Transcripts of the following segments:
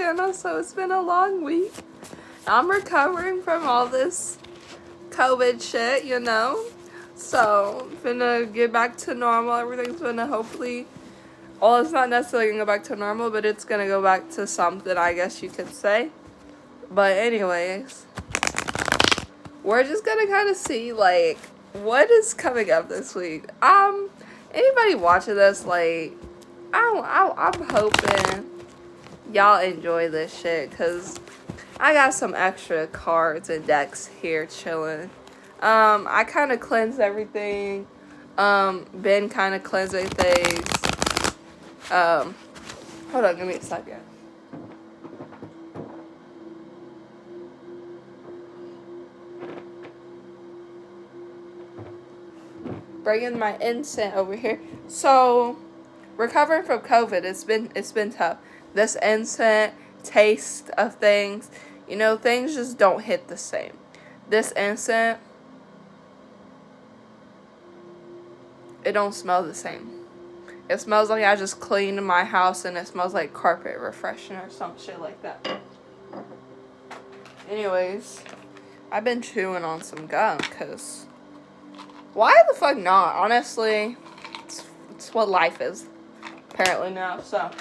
channel, so it's been a long week. I'm recovering from all this COVID shit, you know. So, gonna get back to normal. Everything's gonna hopefully, well, it's not necessarily gonna go back to normal, but it's gonna go back to something, I guess you could say. But anyways, we're just gonna kind of see, like, what is coming up this week. Anybody watching this, like, I'm hoping y'all enjoy this shit, because I got some extra cards and decks here chilling. I kind of cleansed everything. Been kind of cleansing things. Hold on, give me a second. Bringing my incense over here. So, recovering from COVID, it's been tough. This incense, taste of things, you know, things just don't hit the same. This incense, it don't smell the same. It smells like I just cleaned my house, and it smells like carpet refreshing or some shit like that. Anyways, I've been chewing on some gum, because why the fuck not? Honestly, it's what life is, apparently now, so.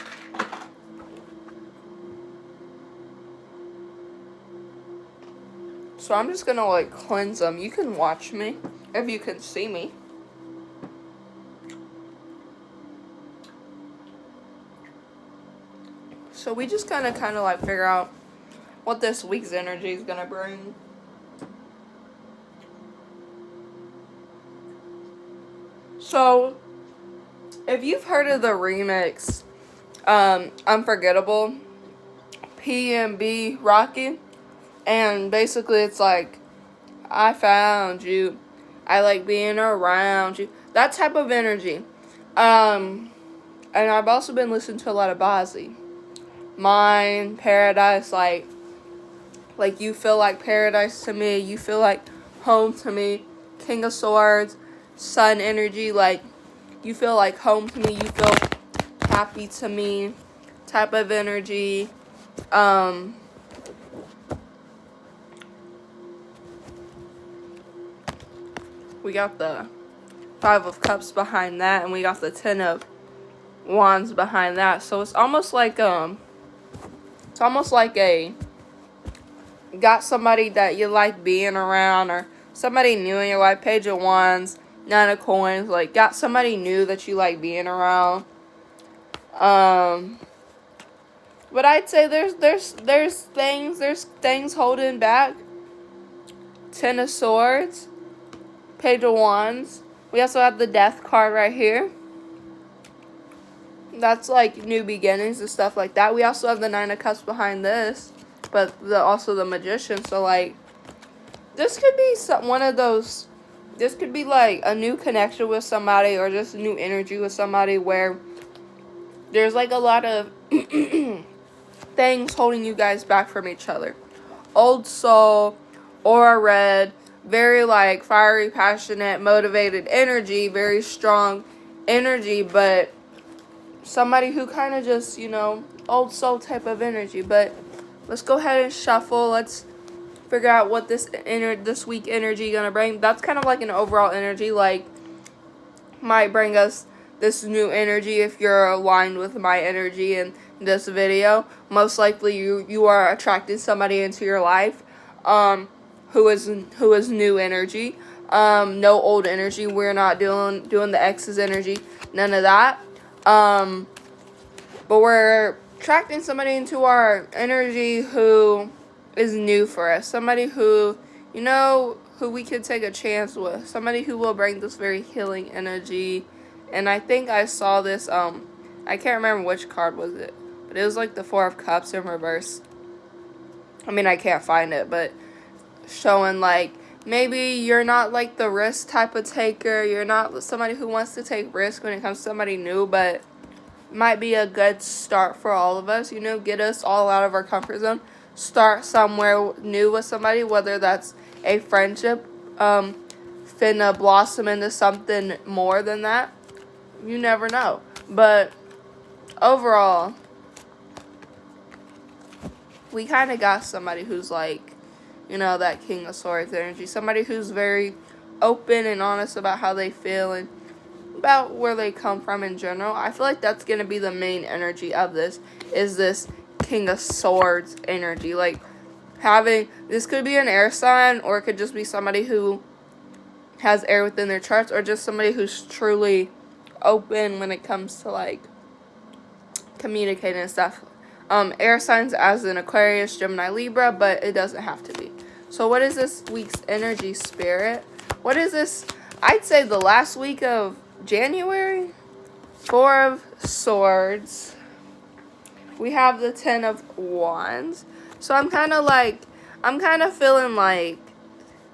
So I'm just gonna, like, cleanse them. You can watch me, if you can see me. So we just kind of like figure out what this week's energy is gonna bring. So, if you've heard of the remix, Unforgettable, P&B Rocky, and basically it's like, I found you, I like being around you, that type of energy. And I've also been listening to a lot of Bozzy. Mine, Paradise, like you feel like paradise to me, you feel like home to me, King of Swords, Sun energy, like, you feel like home to me, you feel happy to me, type of energy. We got the Five of Cups behind that, and we got the Ten of Wands behind that. So it's almost like got somebody that you like being around, or somebody new in your life. Page of Wands, Nine of Coins, like, got somebody new that you like being around. But I'd say there's things holding back. Ten of Swords, Page of Wands. We also have the Death card right here. That's like new beginnings and stuff like that. We also have the Nine of Cups behind this, but also the Magician. So, like, this could be one of those. This could be like a new connection with somebody, or just a new energy with somebody where there's like a lot of things holding you guys back from each other. Old soul, aura red, very like fiery, passionate, motivated energy, very strong energy, but somebody who kind of just, you know, old soul type of energy. But let's go ahead and shuffle. Let's figure out what this week energy gonna bring. That's kind of like an overall energy, like, might bring us this new energy if you're aligned with my energy in this video. Most likely you are attracting somebody into your life who is new energy. No old energy. We're not doing the ex's energy. None of that. But we're attracting somebody into our energy who is new for us. Somebody who, you know, who we could take a chance with. Somebody who will bring this very healing energy. And I think I saw this, I can't remember which card was it, but it was like the Four of Cups in reverse. I mean, I can't find it, but showing like, maybe you're not like the risk type of taker. You're not somebody who wants to take risk when it comes to somebody new, but might be a good start for all of us, you know, get us all out of our comfort zone. Start somewhere new with somebody, whether that's a friendship, finna blossom into something more than that. You never know. But overall, we kind of got somebody who's like, you know, that King of Swords energy. Somebody who's very open and honest about how they feel and about where they come from in general. I feel like that's going to be the main energy of this, is this King of Swords energy. Like, this could be an air sign, or it could just be somebody who has air within their charts, or just somebody who's truly open when it comes to, like, communicating and stuff. Air signs as in Aquarius, Gemini, Libra, but it doesn't have to be. So what is this week's energy, Spirit? What is this? I'd say the last week of January. 4 of Swords. We have the 10 of Wands. So I'm kind of feeling like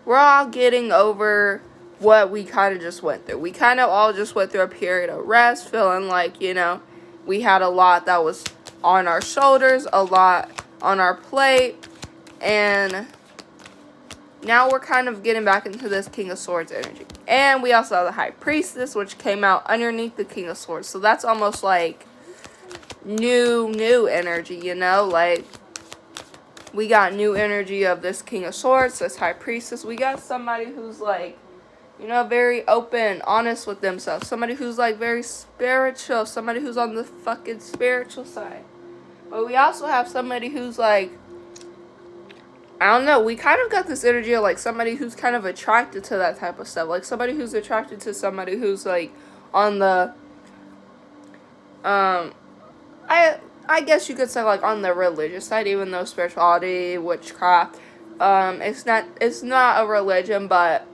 we're all getting over what we kind of just went through. We kind of all just went through a period of rest, feeling like, you know, we had a lot that was on our shoulders, a lot on our plate, and now we're kind of getting back into this King of Swords energy. And we also have the High Priestess, which came out underneath the King of Swords. So that's almost like new energy, you know? Like, we got new energy of this King of Swords, this High Priestess. We got somebody who's like, you know, very open, honest with themselves. Somebody who's like very spiritual. Somebody who's on the fucking spiritual side. But we also have somebody who's like, I don't know, we kind of got this energy of like somebody who's kind of attracted to that type of stuff. Like somebody who's attracted to somebody who's like on the, I guess you could say like on the religious side, even though spirituality, witchcraft, it's not a religion, but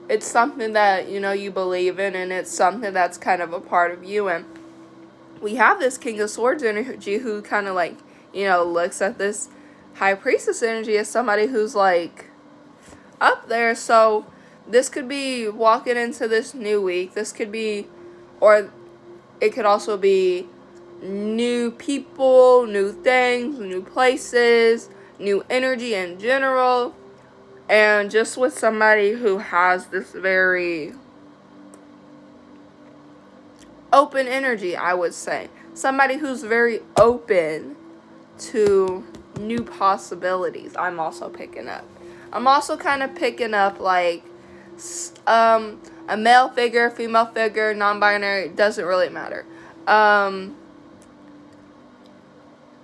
it's something that, you know, you believe in, and it's something that's kind of a part of you. And we have this King of Swords energy who kind of like, you know, looks at this High Priestess energy as somebody who's like up there. So this could be walking into this new week. This could be, or it could also be new people, new things, new places, new energy in general. And just with somebody who has this very open energy, I would say. Somebody who's very open to new possibilities. I'm also picking up. I'm also kind of picking up like a male figure, female figure, non-binary, doesn't really matter.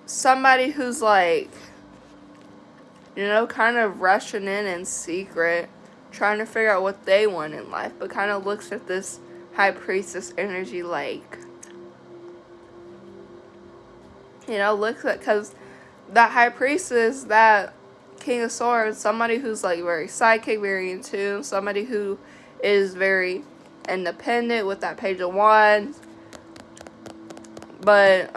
Somebody who's like, you know, kind of rushing in secret, trying to figure out what they want in life, but kind of looks at this High Priestess energy like, you know, looks at, because that High Priestess, that King of Swords, somebody who's like very psychic, very in tune, somebody who is very independent with that Page of Wands, but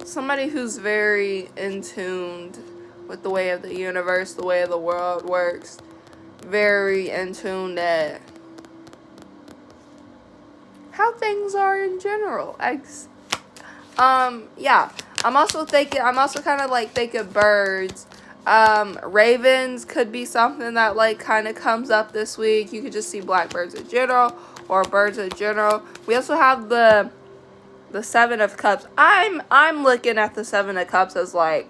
somebody who's very in tuned with the way of the universe, the way of the world works, very in tune at how things are in general. Yeah. I'm also kind of like thinking birds. Ravens could be something that like kind of comes up this week. You could just see blackbirds in general or birds in general. We also have the Seven of Cups. I'm looking at the Seven of Cups as like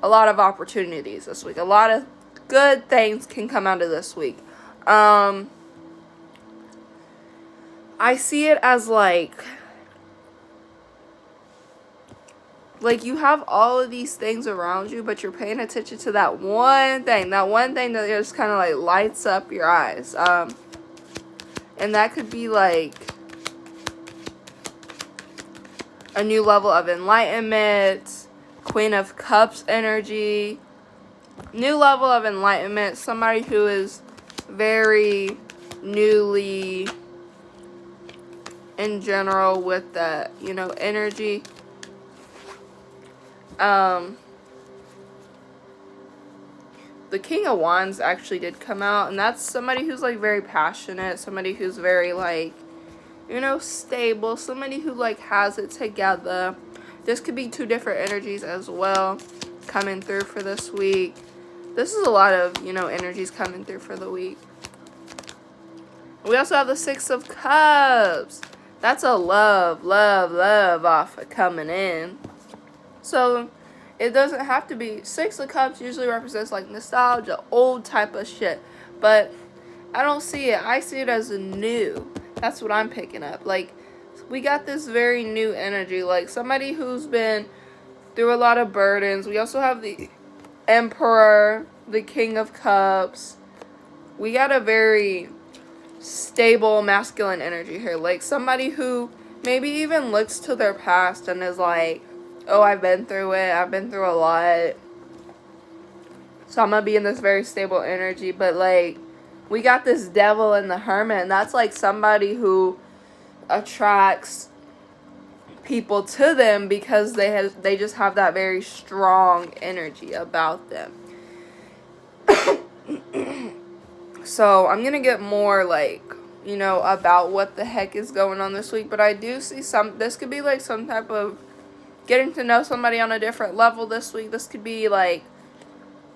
a lot of opportunities this week. A lot of good things can come out of this week. I see it as like you have all of these things around you, but you're paying attention to that one thing that just kind of like lights up your eyes. And that could be like a new level of enlightenment, Queen of Cups energy, new level of enlightenment, somebody who is very newly in general with that, you know, energy. The King of Wands actually did come out, and that's somebody who's like very passionate, somebody who's very like, you know, stable, somebody who like has it together. This could be two different energies as well coming through for this week. This is a lot of, you know, energies coming through for the week. We also have the Six of Cups. That's a love offer coming in. So it doesn't have to be. Six of Cups usually represents like nostalgia, old type of shit. But I don't see it. I see it as a new. That's what I'm picking up. Like, we got this very new energy. Like, somebody who's been through a lot of burdens. We also have the Emperor, the King of Cups. We got a very stable masculine energy here. Like, somebody who maybe even looks to their past and is like, oh, I've been through it. I've been through a lot. So I'm going to be in this very stable energy. But, like, we got this Devil and the Hermit. And that's, like, somebody who attracts people to them because they just have that very strong energy about them. So I'm gonna get more like, you know, about what the heck is going on this week, but I do see this could be like some type of getting to know somebody on a different level this week. This could be like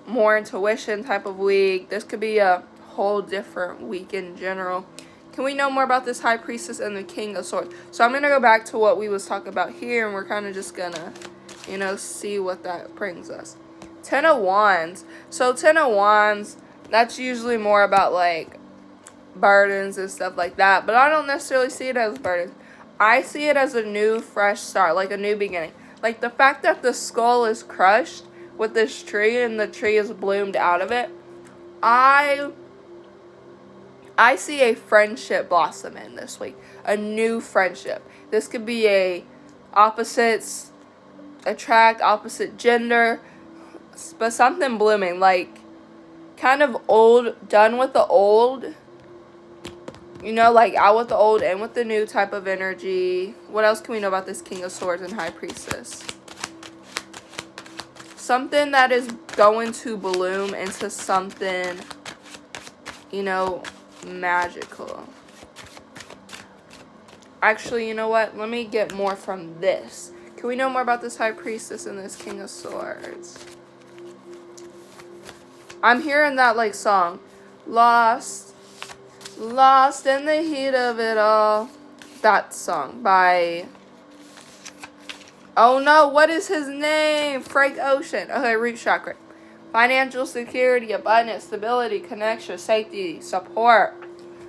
more intuition type of week. This could be a whole different week in general. Can we know more about this High Priestess and the King of Swords? So I'm going to go back to what we was talking about here, and we're kind of just going to, you know, see what that brings us. Ten of Wands. So Ten of Wands, that's usually more about, like, burdens and stuff like that. But I don't necessarily see it as burdens. I see it as a new, fresh start, like a new beginning. Like, the fact that the skull is crushed with this tree and the tree is bloomed out of it, I see a friendship blossom in this week. A new friendship. This could be a opposites attract, opposite gender, but something blooming. Like, kind of old, done with the old. You know, like out with the old, in with the new type of energy. What else can we know about this King of Swords and High Priestess? Something that is going to bloom into something, you know, magical. Actually, you know what? Let me get more from this. Can we know more about this High Priestess and this King of Swords? I'm hearing that like song. Lost in the heat of it all. That song by, oh no, what is his name? Frank Ocean. Okay, root chakra. Financial security, abundance, stability, connection, safety, support.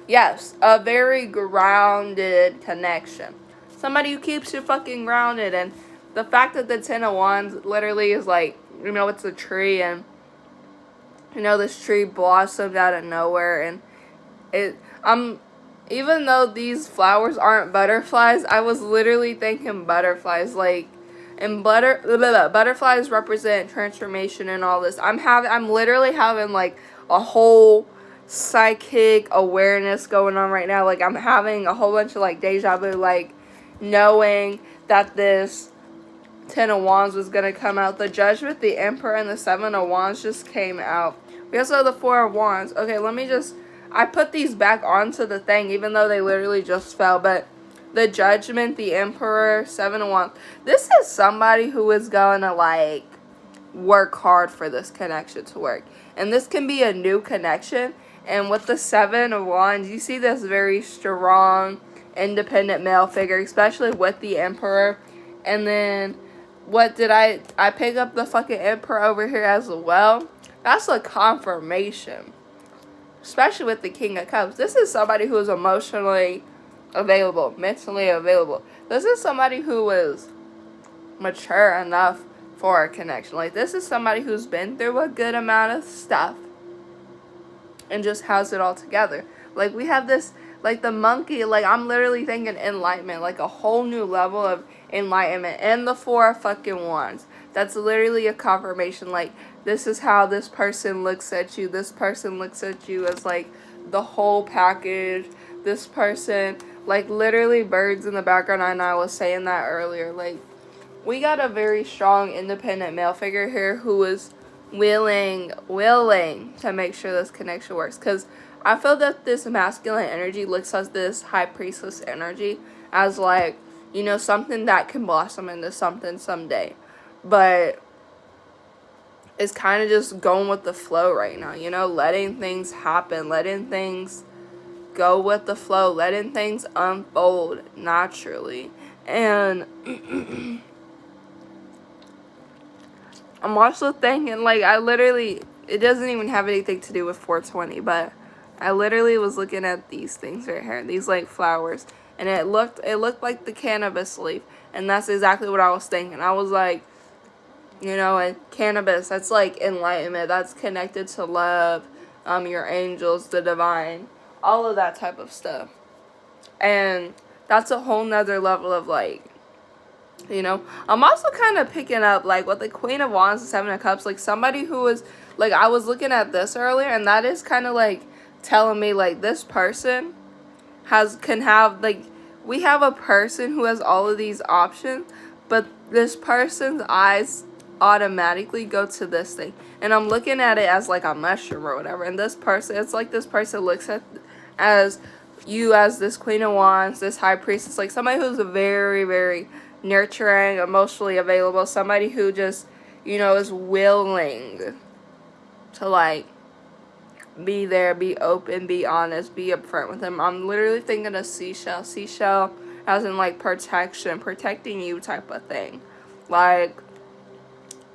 Yes, a very grounded connection. Somebody who keeps you fucking grounded. And the fact that the Ten of Wands literally is like, you know, it's a tree. And, you know, this tree blossomed out of nowhere. And even though these flowers aren't butterflies, I was literally thinking butterflies. Like, and butterflies represent transformation and all this. I'm literally having like a whole psychic awareness going on right now. Like, I'm having a whole bunch of like deja vu, like knowing that this Ten of Wands was gonna come out. The Judgment, the Emperor, and the Seven of Wands just came out. We also have the Four of Wands. Okay, I put these back onto the thing, even though they literally just fell, but the Judgment, the Emperor, Seven of Wands. This is somebody who is going to, like, work hard for this connection to work. And this can be a new connection. And with the Seven of Wands, you see this very strong, independent male figure, especially with the Emperor. And then, what did I pick up the fucking Emperor over here as well? That's a confirmation. Especially with the King of Cups. This is somebody who is emotionally available, mentally available. This is somebody who is mature enough for a connection. Like, this is somebody who's been through a good amount of stuff and just has it all together. Like, we have this, like, the monkey, like, I'm literally thinking enlightenment, like a whole new level of enlightenment. And the Four of fucking Wands. That's literally a confirmation. Like, this is how this person looks at you. This person looks at you as, like, the whole package. This person, like, literally birds in the background. And I was saying that earlier. Like, we got a very strong, independent male figure here who is willing to make sure this connection works. Because I feel that this masculine energy looks at this High Priestess energy as, like, you know, something that can blossom into something someday. But it's kind of just going with the flow right now, you know, letting things happen, letting things go with the flow, letting things unfold naturally. And I'm also thinking, like, it doesn't even have anything to do with 420, but I literally was looking at these things right here, these, like, flowers, and it looked like the cannabis leaf, and that's exactly what I was thinking. I was like, you know, and cannabis, that's, like, enlightenment, that's connected to love, your angels, the divine, all of that type of stuff, and that's a whole nother level of, like, you know, I'm also kind of picking up, like, with the Queen of Wands and Seven of Cups, like, somebody who is, like, I was looking at this earlier, and that is kind of, like, telling me, like, this person can have, like, we have a person who has all of these options, but this person's eyes automatically go to this thing, and I'm looking at it as, like, a mushroom or whatever, and this person, it's like this person looks at as you as this Queen of Wands, this High Priestess, like, somebody who's very, very nurturing, emotionally available, somebody who just, you know, is willing to, like, be there, be open, be honest, be upfront with them. I'm literally thinking of seashell as in, like, protection, protecting you type of thing. Like,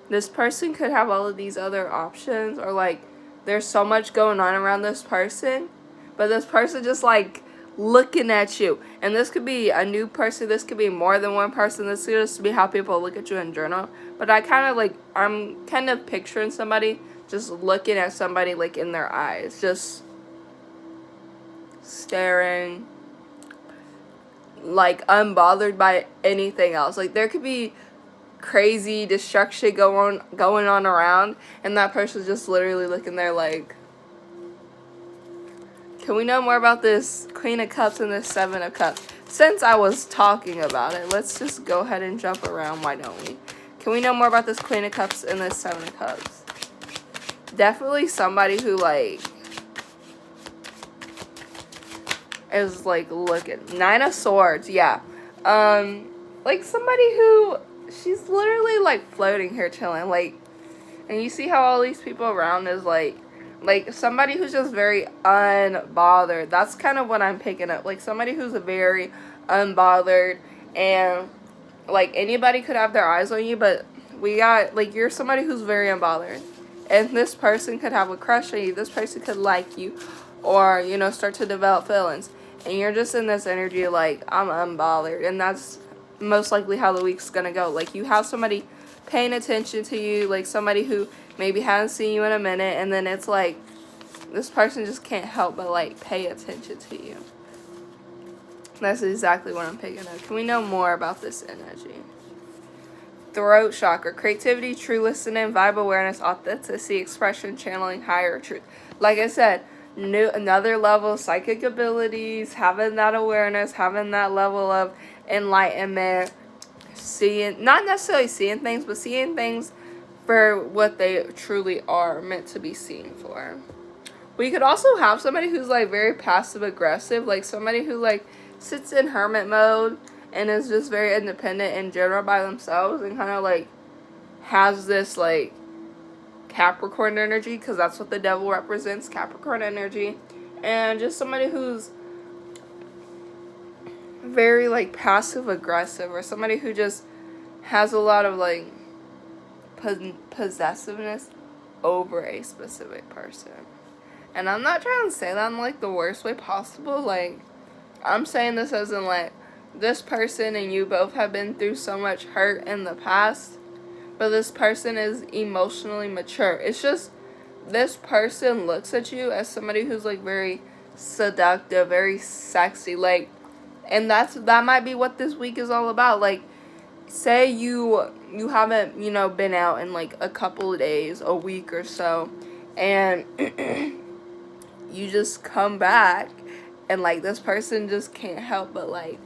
this person could have all of these other options, or, like, there's so much going on around this person, but this person just, like, looking at you, and this could be a new person, this could be more than one person, this could just be how people look at you in general, but I'm kind of picturing somebody just looking at somebody, like, in their eyes, just staring, like, unbothered by anything else. Like, there could be crazy destruction going on around, and that person's just literally looking there like, can we know more about this Queen of Cups and this Seven of Cups? Since I was talking about it, let's just go ahead and jump around. Why don't we? Can we know more about this Queen of Cups and this Seven of Cups? Definitely somebody who, like, is, like, looking. Nine of Swords, yeah. Like, somebody who, she's literally, like, floating here, chilling. Like, and you see how all these people around is, like, somebody who's just very unbothered. That's kind of what I'm picking up. Like, somebody who's very unbothered, and, like, anybody could have their eyes on you, but we got, like, you're somebody who's very unbothered. And this person could have a crush on you. This person could like you, or, you know, start to develop feelings. And you're just in this energy, like, I'm unbothered. And that's most likely how the week's gonna go. Like, you have somebody paying attention to you, like, somebody who maybe hasn't seen you in a minute, and then it's like, this person just can't help but, like, pay attention to you. That's exactly what I'm picking up. Can we know more about this energy? Throat chakra, creativity, true listening, vibe awareness, authenticity, expression, channeling, higher truth. Like I said, another level of psychic abilities, having that awareness, having that level of enlightenment, seeing, not necessarily seeing things, but seeing things for what they truly are meant to be seen for. We could also have somebody who's, like, very passive aggressive, like somebody who, like, sits in hermit mode and is just very independent in general by themselves, and kind of, like, has this, like, Capricorn energy, because that's what the devil represents, Capricorn energy, and just somebody who's very, like, passive aggressive, or somebody who just has a lot of, like, possessiveness over a specific person. And I'm not trying to say that in, like, the worst way possible. Like, I'm saying this as in, like, this person and you both have been through so much hurt in the past, but this person is emotionally mature. It's just, this person looks at you as somebody who's, like, very seductive, very sexy, like, and that might be what this week is all about. Like, say you haven't, you know, been out in, like, a couple of days, a week or so, and you just come back, and, like, this person just can't help but, like,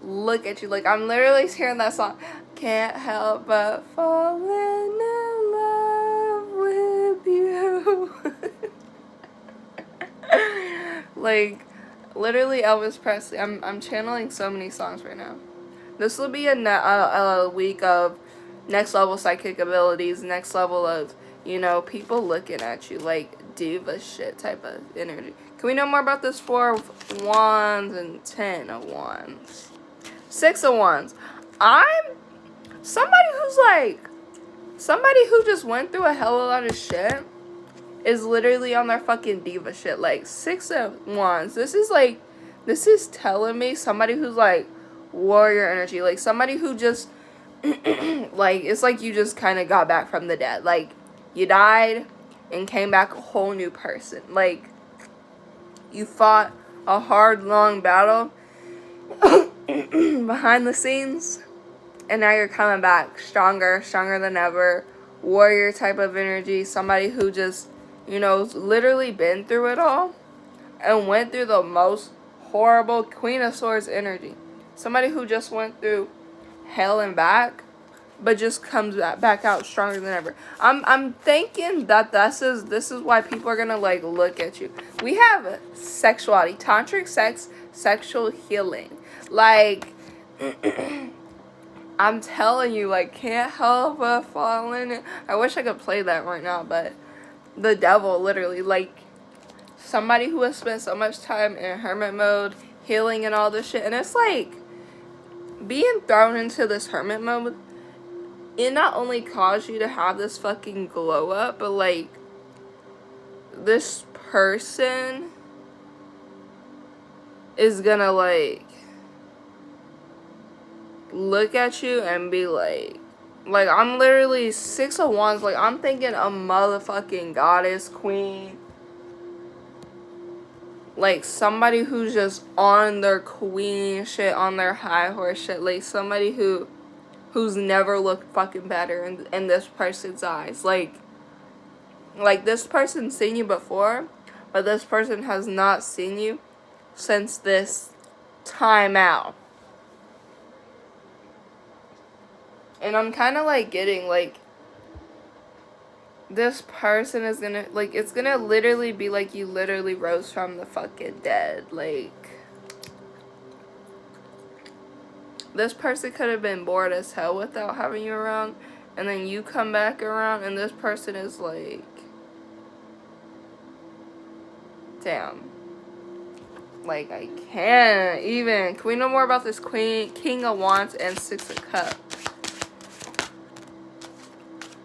look at you. Like, I'm literally hearing that song, can't help but falling in love with you. Like, literally Elvis Presley. I'm channeling so many songs right now. This will be a week of next level psychic abilities, next level of, you know, people looking at you, like, diva shit type of energy. Can we know more about this 4 of Wands and 10 of Wands? 6 of Wands. I'm somebody who's, like, somebody who just went through a hell of a lot of shit is literally on their fucking diva shit. Like, 6 of Wands. This is telling me somebody who's, like, warrior energy. Like, somebody who just, like, it's like you just kind of got back from the dead. Like, you died and came back a whole new person. Like, you fought a hard, long battle behind the scenes, and now you're coming back stronger than ever. Warrior type of energy. Somebody who just, literally been through it all and went through the most horrible Queen of Swords energy. Somebody who just went through hell and back, but just comes back out stronger than ever. I'm thinking that this is why people are gonna, like, look at you. We have sexuality, tantric sex, sexual healing. Like, I'm telling you, like, can't help but fall in it. I wish I could play that right now, but the devil, literally, like, somebody who has spent so much time in hermit mode, healing and all this shit, and it's like, being thrown into this hermit mode, it not only caused you to have this fucking glow up, but, like, this person is gonna, like, look at you and be like, I'm literally 6 of Wands. Like, I'm thinking a motherfucking goddess, queen. Like, somebody who's just on their queen shit, on their high horse shit. Like, somebody who's never looked fucking better in this person's eyes. Like, this person's seen you before, but this person has not seen you since this time out. And I'm kind of, like, getting, like, this person is gonna, like, it's gonna literally be like you literally rose from the fucking dead. Like, this person could have been bored as hell without having you around, and then you come back around, and this person is like, damn. Like, I can't even. Can we know more about this King of Wands and 6 of Cups?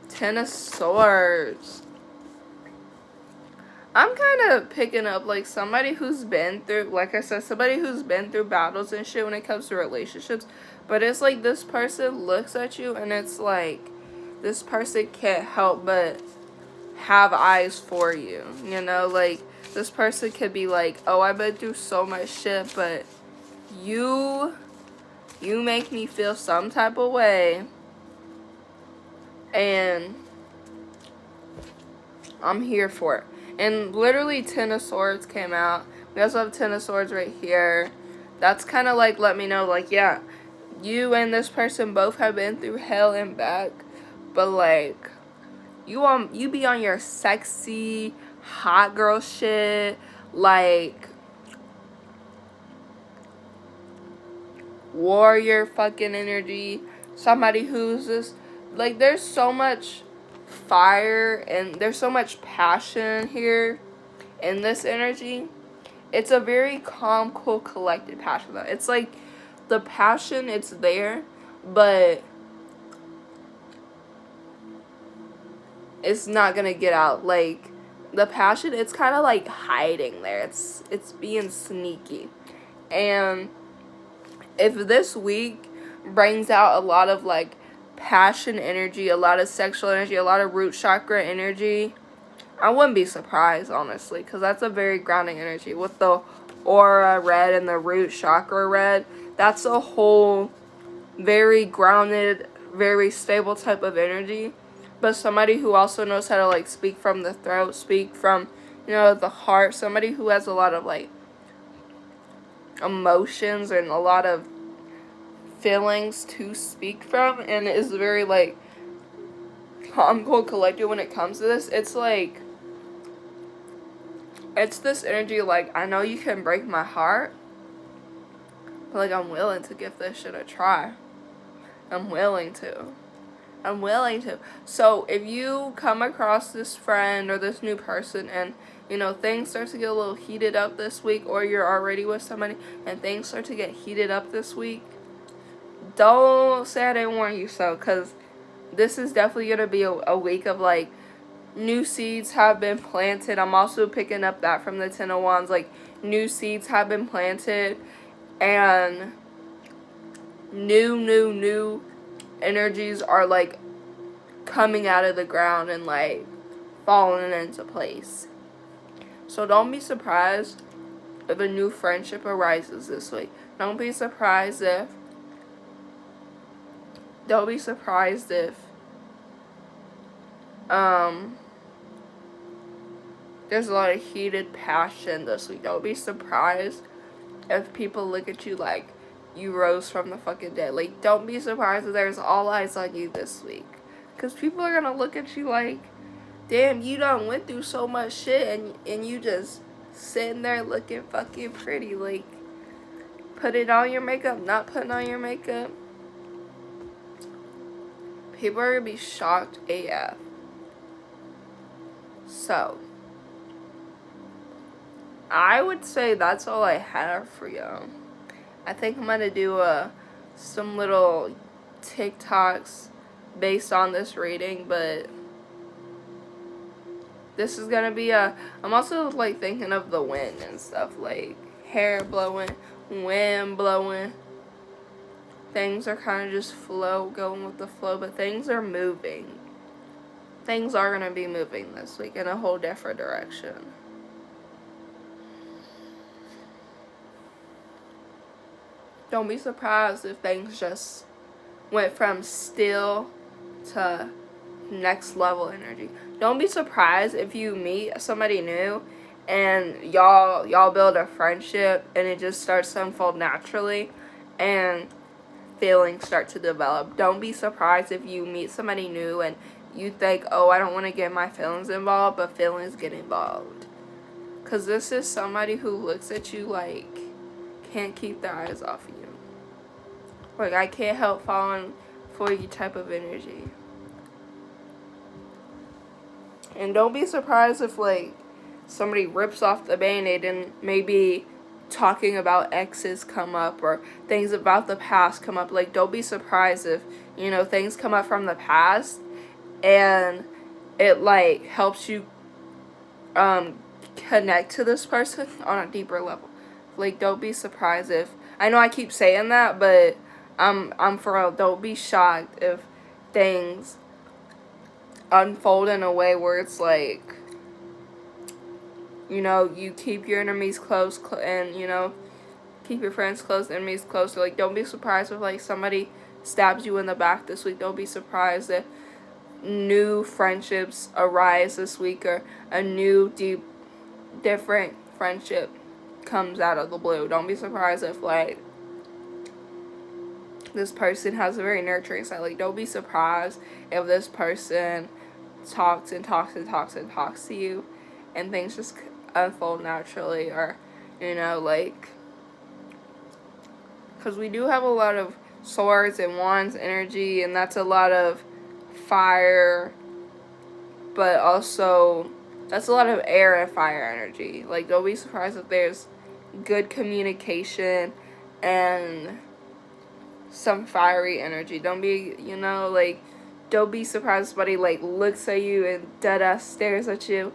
10 of Swords. I'm kind of picking up, like, somebody who's been through, like I said, somebody who's been through battles and shit when it comes to relationships. But it's like this person looks at you and it's like this person can't help but have eyes for you. You know, like, this person could be like, oh, I've been through so much shit, but you make me feel some type of way. And I'm here for it. And literally 10 of Swords came out. We also have 10 of Swords right here. That's kind of like, let me know, like, yeah, you and this person both have been through hell and back. But, like, you be on your sexy, hot girl shit. Like, warrior fucking energy. Somebody who's just, like, there's so much fire and there's so much passion here in this energy. It's a very calm, cool, collected passion, though. It's like the passion, it's there, but it's not gonna get out. Like, the passion, it's kind of like hiding there. It's being sneaky. And if this week brings out a lot of, like, passion energy, a lot of sexual energy, a lot of root chakra energy, I wouldn't be surprised, honestly, because that's a very grounding energy. With the aura red and the root chakra red, that's a whole very grounded, very stable type of energy. But somebody who also knows how to, like, speak from the throat, speak from, the heart, somebody who has a lot of, like, emotions and a lot of feelings to speak from, and is very, like, calm, cool, collected when it comes to this. It's like, it's this energy, like, I know you can break my heart, but, like, I'm willing to give this shit a try. I'm willing to. So if you come across this friend or this new person and, things start to get a little heated up this week, or you're already with somebody and things start to get heated up this week, don't say I didn't warn you so, because this is definitely going to be a week of, like, new seeds have been planted. I'm also picking up that from the Ten of Wands. Like, new seeds have been planted. And new energies are, like, coming out of the ground and, like, falling into place. So don't be surprised if a new friendship arises this week. Don't be surprised if there's a lot of heated passion this week. Don't be surprised if people look at you like you rose from the fucking dead. Like, don't be surprised if there's all eyes on you this week. Because people are going to look at you like, damn, you done went through so much shit and you just sitting there looking fucking pretty. Like, putting on your makeup, not putting on your makeup. People are going to be shocked AF. So, I would say that's all I have for y'all. I think I'm going to do some little TikToks based on this reading, but this is going to be I'm also, like, thinking of the wind and stuff, like, hair blowing, wind blowing. Things are kind of just going with the flow, but things are moving. Things are going to be moving this week in a whole different direction. Don't be surprised if things just went from still to next level energy. Don't be surprised if you meet somebody new and y'all build a friendship and it just starts to unfold naturally and feelings start to develop. Don't be surprised if you meet somebody new and you think, oh, I don't want to get my feelings involved, but feelings get involved. Because this is somebody who looks at you like can't keep their eyes off you. Like, I can't help falling for you type of energy. And don't be surprised if, like, somebody rips off the Band-Aid and maybe talking about exes come up or things about the past come up. Like, don't be surprised if, you know, things come up from the past and it, like, helps you connect to this person on a deeper level. Like, don't be surprised if, I know I keep saying that, but I'm for real. Don't be shocked if things unfold in a way where it's like, you know, you keep your enemies close and, you know, keep your friends close, enemies close. So, like, don't be surprised if, like, somebody stabs you in the back this week. Don't be surprised if new friendships arise this week or a new, deep, different friendship comes out of the blue. Don't be surprised if, like, this person has a very nurturing side. Like, don't be surprised if this person talks to you and things just unfold naturally, or, you know, like, because we do have a lot of swords and wands energy, and that's a lot of fire, but also that's a lot of air and fire energy. Like, don't be surprised if there's good communication and some fiery energy. Don't be, you know, like, don't be surprised if somebody, like, looks at you and deadass stares at you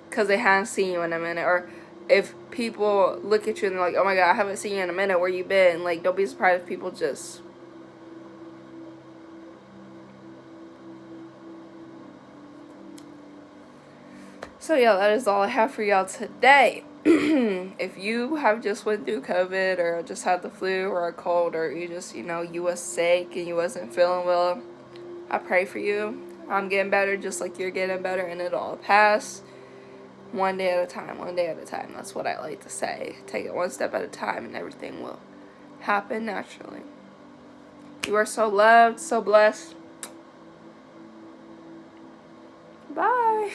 because they haven't seen you in a minute. Or if people look at you and they're like, oh my god, I haven't seen you in a minute, where you been? Like, don't be surprised if people just... So yeah, that is all I have for y'all today. If you have just went through COVID or just had the flu or a cold, or you just, you know, you was sick and you wasn't feeling well, I pray for you. I'm getting better just like you're getting better, and it'll all pass. One day at a time, one day at a time. That's what I like to say. Take it one step at a time and everything will happen naturally. You are so loved, so blessed. Bye.